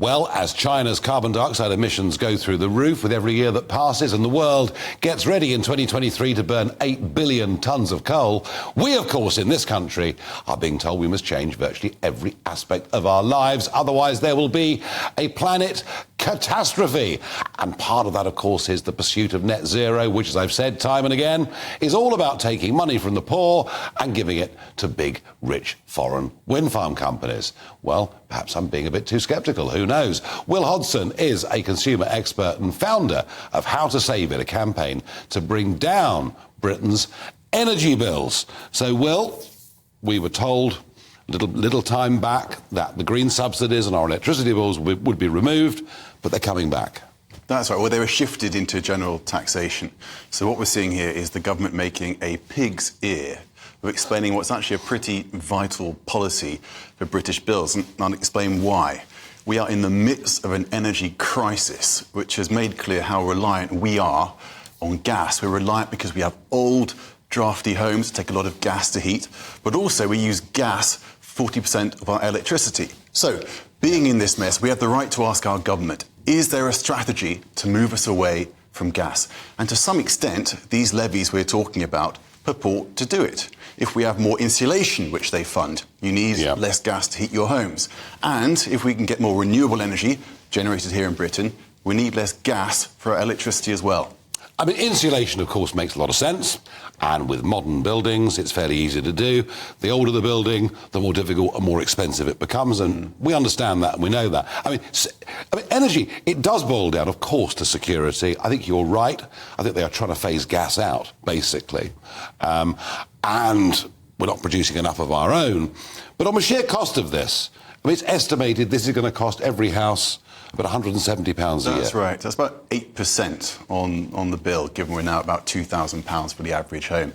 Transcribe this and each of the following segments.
Well, as China's carbon dioxide emissions go through the roof with every year that passes and the world gets ready in 2023 to burn 8 billion tonnes of coal, we, of course, in this country are being told we must change virtually every aspect of our lives. Otherwise, there will be a planet catastrophe. And part of that, of course, is the pursuit of net zero, which, as I've said time and again, is all about taking money from the poor and giving it to big, rich, foreign wind farm companies. Well, perhaps I'm being a bit too sceptical. Who knows? Will Hodson is a consumer expert and founder of How to Save It, a campaign to bring down Britain's energy bills. So, Will, we were told little time back that the green subsidies on our electricity bills would be removed, but they're coming back. That's right. Well, they were shifted into general taxation. So what we're seeing here is the government making a pig's ear of explaining what's actually a pretty vital policy for British bills, and I'll explain why. We are in the midst of an energy crisis, which has made clear how reliant we are on gas. We're reliant because we have old, drafty homes, take a lot of gas to heat, but also we use gas 40% of our electricity. So, being in this mess, we have the right to ask our government, is there a strategy to move us away from gas? And to some extent, these levies we're talking about purport to do it. If we have more insulation, which they fund, you need less gas to heat your homes. And if we can get more renewable energy generated here in Britain, we need less gas for our electricity as well. I mean, insulation, of course, makes a lot of sense, and with modern buildings, it's fairly easy to do. The older the building, the more difficult and more expensive it becomes, and we understand that and we know that. I mean, energy, it does boil down, of course, to security. I think you're right. I think they are trying to phase gas out, basically, and we're not producing enough of our own. But on the sheer cost of this, I mean, it's estimated this is going to cost every house about £170 a year. That's right. That's about 8% on the bill, given we're now at about £2,000 for the average home.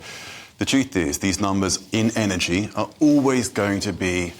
The truth is, these numbers in energy are always going to be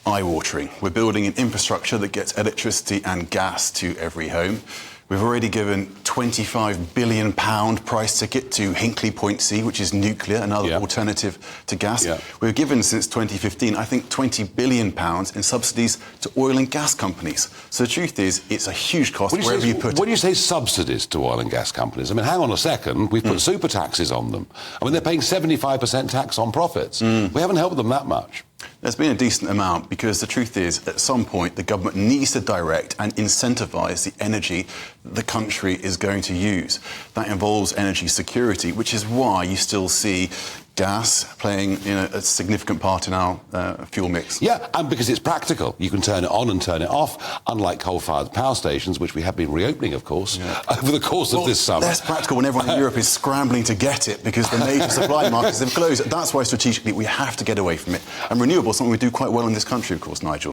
eye-watering. We're building an infrastructure that gets electricity and gas to every home. We've already given £25 billion price ticket to Hinkley Point C, which is nuclear, another alternative to gas. We've given, since 2015, I think £20 billion in subsidies to oil and gas companies. So the truth is, it's a huge cost wherever you put it. When you say subsidies to oil and gas companies, I mean, hang on a second, we've put super taxes on them. I mean, they're paying 75% tax on profits. We haven't helped them that much. There's been a decent amount, because the truth is, at some point, the government needs to direct and incentivise the energy the country is going to use. That involves energy security, which is why you still see gas playing a significant part in our fuel mix. Yeah, and because it's practical. You can turn it on and turn it off, unlike coal-fired power stations, which we have been reopening, of course, over the course of this summer. Less practical when everyone in Europe is scrambling to get it because the major supply markets have closed. That's why strategically we have to get away from it. And renewables, something we do quite well in this country, of course, Nigel.